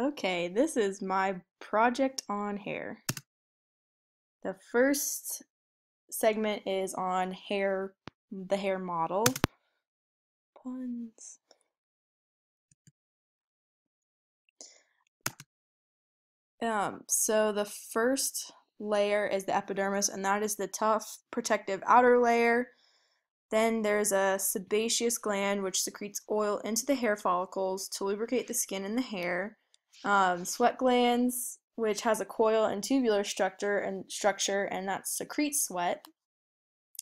Okay, this is my project on hair. The first segment is on hair, the hair model. Puns. So the first layer is the epidermis, and that is the tough protective outer layer. Then there's a sebaceous gland which secretes oil into the hair follicles to lubricate the skin and the hair. Sweat glands, which has a coil and tubular structure, and that secretes sweat.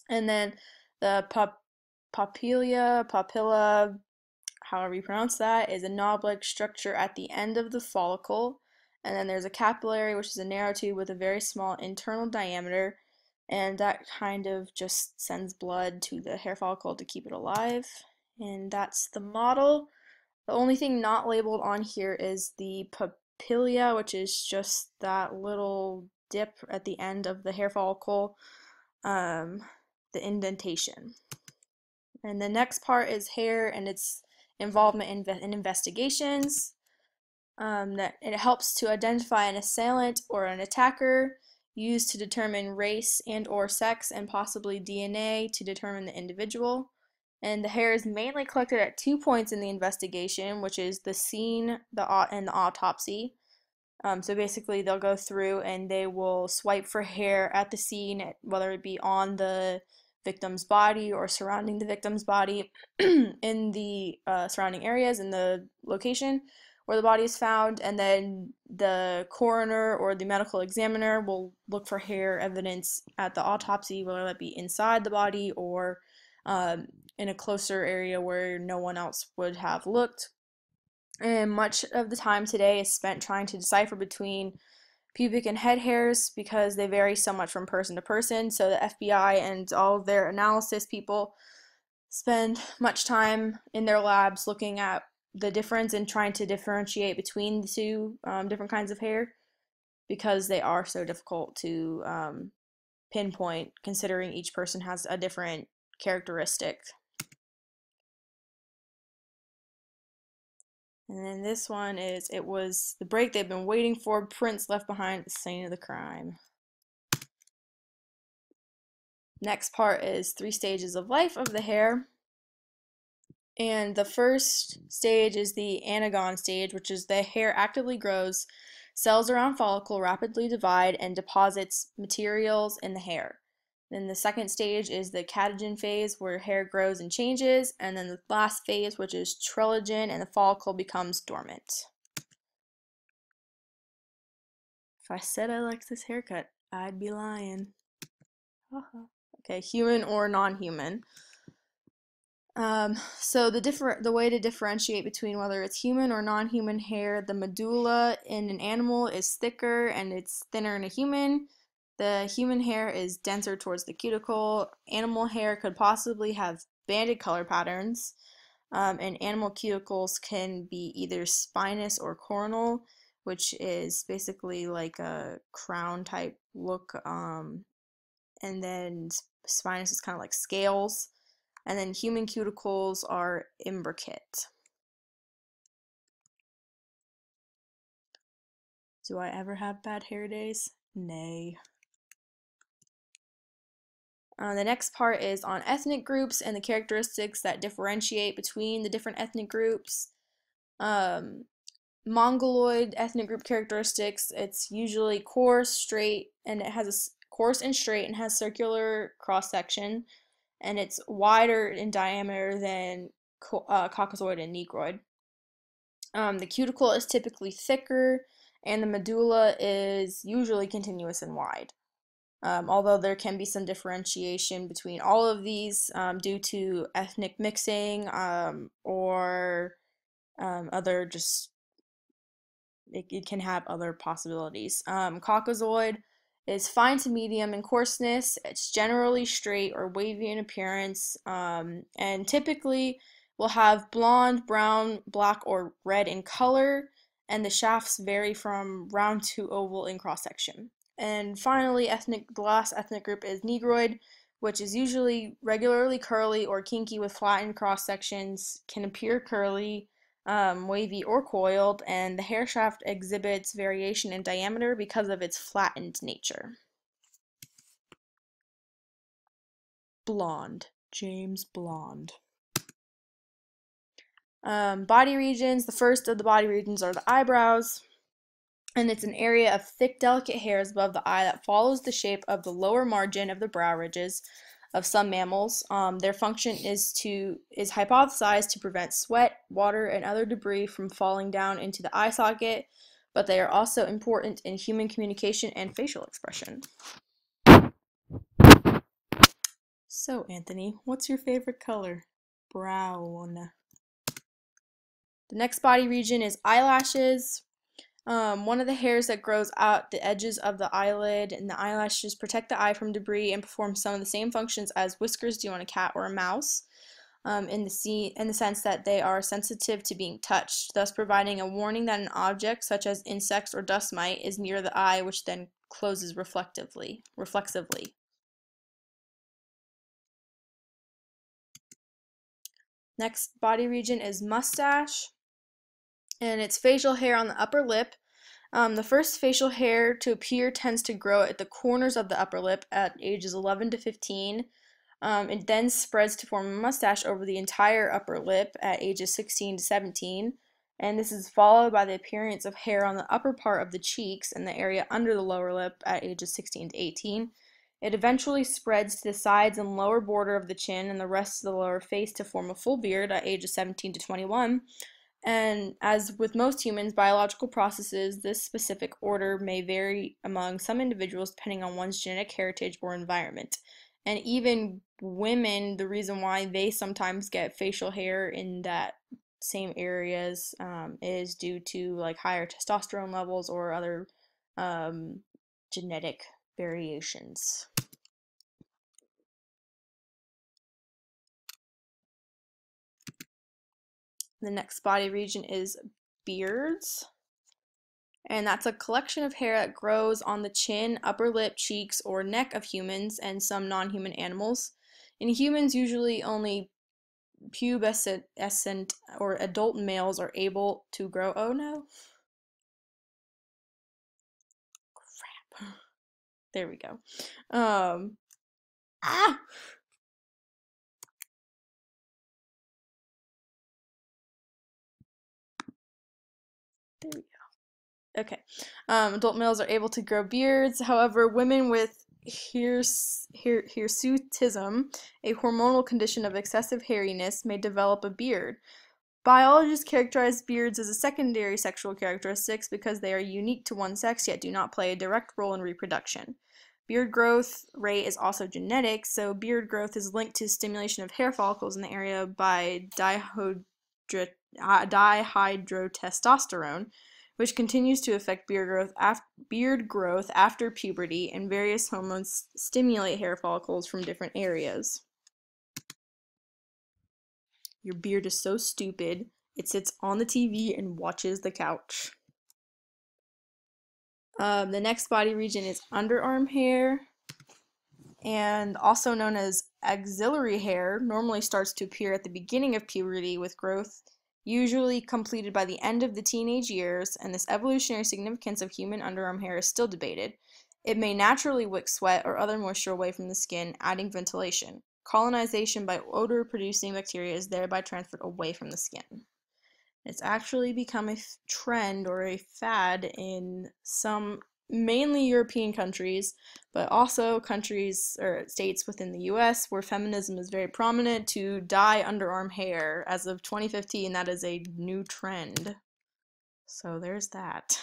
And then the papilla, however you pronounce that, is a knob-like structure at the end of the follicle. And then there's a capillary, which is a narrow tube with a very small internal diameter, and that kind of just sends blood to the hair follicle to keep it alive. And that's the model. The only thing not labeled on here is the papilla, which is just that little dip at the end of the hair follicle, um, the indentation. And the next part is hair and its involvement in investigations. That it helps to identify an assailant or an attacker, used to determine race and or sex, and possibly DNA to determine the individual. And the hair is mainly collected at 2 points in the investigation, which is the scene, and the autopsy. So basically, they'll go through and they will swipe for hair at the scene, whether it be on the victim's body or surrounding the victim's body, in the surrounding areas in the location where the body is found, and then the coroner or the medical examiner will look for hair evidence at the autopsy, whether that be inside the body or in a closer area where no one else would have looked. And much of the time today is spent trying to decipher between pubic and head hairs because they vary so much from person to person. So the FBI and all of their analysis people spend much time in their labs looking at the difference and trying to differentiate between the two different kinds of hair because they are so difficult to pinpoint, considering each person has a different characteristic. And then this one is, it was the break they've been waiting for, prints left behind at the scene of the crime. Next part is 3 stages of life of the hair. And the first stage is the anagon stage, which is the hair actively grows, cells around follicle rapidly divide, and deposits materials in the hair. Then the second stage is the catagen phase, where hair grows and changes, and then the last phase, which is telogen, and the follicle becomes dormant. If I said I liked this haircut, I'd be lying. Okay, human or non-human. So the way to differentiate between whether it's human or non-human hair, the medulla in an animal is thicker and it's thinner in a human. The human hair is denser towards the cuticle. Animal hair could possibly have banded color patterns. And animal cuticles can be either spinous or coronal, which is basically like a crown type look. And then spinous is kind of like scales. And then human cuticles are imbricate. Do I ever have bad hair days? Nay. The next part is on ethnic groups and the characteristics that differentiate between the different ethnic groups. Mongoloid ethnic group characteristics, it's usually coarse, straight, and it has a coarse and straight and has circular cross section, and it's wider in diameter than Caucasoid and Negroid. The cuticle is typically thicker, and the medulla is usually continuous and wide. Although there can be some differentiation between all of these due to ethnic mixing or other just, it can have other possibilities. Caucasoid is fine to medium in coarseness. It's generally straight or wavy in appearance, and typically will have blonde, brown, black, or red in color, and the shafts vary from round to oval in cross section. And finally, the last ethnic group is Negroid, which is usually regularly curly or kinky with flattened cross sections, can appear curly, wavy or coiled, and the hair shaft exhibits variation in diameter because of its flattened nature. Blonde. James Blonde. Body regions. The first of the body regions are the eyebrows, and it's an area of thick, delicate hairs above the eye that follows the shape of the lower margin of the brow ridges of some mammals. Their function is hypothesized to prevent sweat, water, and other debris from falling down into the eye socket, but they are also important in human communication and facial expression. So, Anthony, what's your favorite color? Brown. The next body region is eyelashes. One of the hairs that grows out the edges of the eyelid and the eyelashes protect the eye from debris and perform some of the same functions as whiskers do on a cat or a mouse, in the sense that they are sensitive to being touched, thus providing a warning that an object, such as insects or dust mite, is near the eye, which then closes reflexively. Next body region is mustache, and it's facial hair on the upper lip. The first facial hair to appear tends to grow at the corners of the upper lip at ages 11 to 15. It then spreads to form a mustache over the entire upper lip at ages 16 to 17. And this is followed by the appearance of hair on the upper part of the cheeks and the area under the lower lip at ages 16 to 18. It eventually spreads to the sides and lower border of the chin and the rest of the lower face to form a full beard at ages 17 to 21. And as with most humans' biological processes, this specific order may vary among some individuals depending on one's genetic heritage or environment. And even women, the reason why they sometimes get facial hair in that same areas is due to like higher testosterone levels or other genetic variations. The next body region is beards. And that's a collection of hair that grows on the chin, upper lip, cheeks, or neck of humans and some non-human animals. In humans, usually only pubescent or adult males are able to grow. Oh no. Crap. There we go. Ah! There we go. Okay. Adult males are able to grow beards. However, women with hirsutism, a hormonal condition of excessive hairiness, may develop a beard. Biologists characterize beards as a secondary sexual characteristics because they are unique to one sex yet do not play a direct role in reproduction. Beard growth rate is also genetic, so beard growth is linked to stimulation of hair follicles in the area by dihydrotestosterone, which continues to affect beard growth after puberty, and various hormones stimulate hair follicles from different areas. Your beard is so stupid, it sits on the TV and watches the couch. The next body region is underarm hair, and also known as axillary hair, normally starts to appear at the beginning of puberty with growth usually completed by the end of the teenage years, and this evolutionary significance of human underarm hair is still debated. It may naturally wick sweat or other moisture away from the skin, adding ventilation. Colonization by odor-producing bacteria is thereby transferred away from the skin. It's actually become a trend or a fad in some mainly European countries, but also countries or states within the US where feminism is very prominent to dye underarm hair. As of 2015, that is a new trend. So there's that.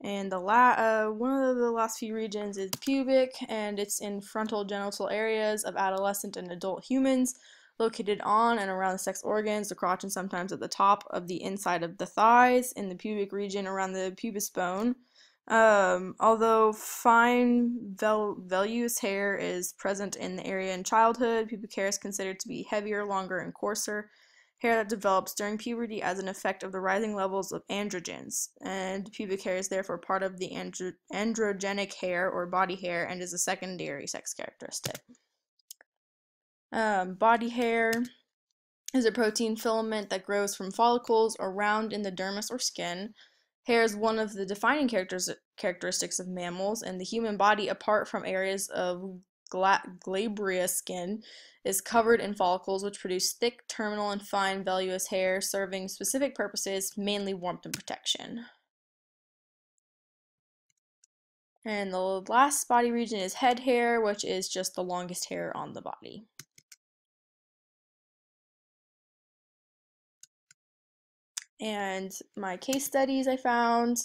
And one of the last few regions is pubic, and it's in frontal genital areas of adolescent and adult humans, located on and around the sex organs, the crotch, and sometimes at the top of the inside of the thighs, in the pubic region around the pubis bone. Although fine vellus hair is present in the area in childhood, pubic hair is considered to be heavier, longer, and coarser hair that develops during puberty as an effect of the rising levels of androgens, and pubic hair is therefore part of the androgenic hair or body hair and is a secondary sex characteristic. Body hair. is a protein filament that grows from follicles around in the dermis or skin. Hair is one of the defining characteristics of mammals, and the human body, apart from areas of glabreous skin, is covered in follicles which produce thick, terminal, and fine vellus hair, serving specific purposes, mainly warmth and protection. And the last body region is head hair, which is just the longest hair on the body. And my case studies I found,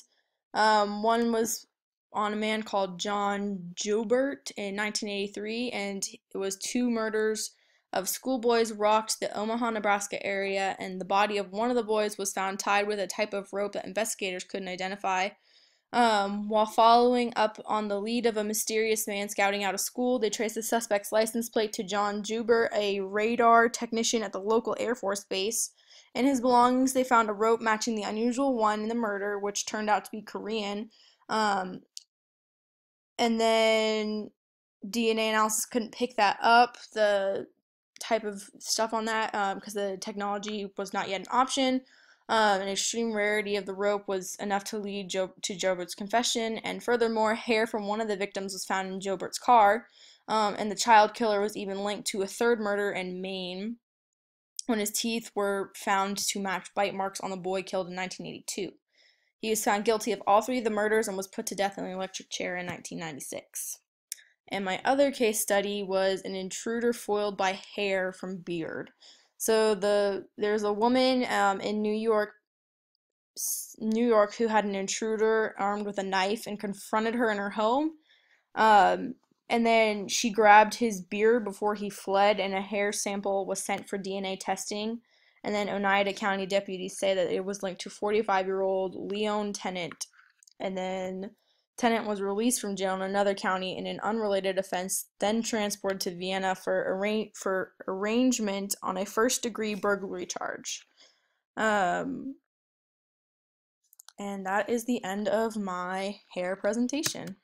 one was on a man called John Joubert in 1983, and it was two murders of schoolboys rocked the Omaha, Nebraska area, and the body of one of the boys was found tied with a type of rope that investigators couldn't identify. While following up on the lead of a mysterious man scouting out of school, they traced the suspect's license plate to John Joubert, a radar technician at the local Air Force base. In his belongings, they found a rope matching the unusual one in the murder, which turned out to be Korean. Um, and then DNA analysis couldn't pick that up, the type of stuff on that, because the technology was not yet an option. An extreme rarity of the rope was enough to lead to Joubert's confession, and furthermore, hair from one of the victims was found in Joubert's car, and the child killer was even linked to a third murder in Maine when his teeth were found to match bite marks on the boy killed in 1982. He was found guilty of all three of the murders and was put to death in an electric chair in 1996. And my other case study was an intruder foiled by hair from beard. So there's a woman in New York, who had an intruder armed with a knife and confronted her in her home. Um, and then she grabbed his beard before he fled, and a hair sample was sent for DNA testing. And then Oneida County deputies say that it was linked to 45-year-old Leon Tennant. And then Tennant was released from jail in another county in an unrelated offense, then transported to Vienna for arraignment on a first-degree burglary charge. Um, and that is the end of my hair presentation.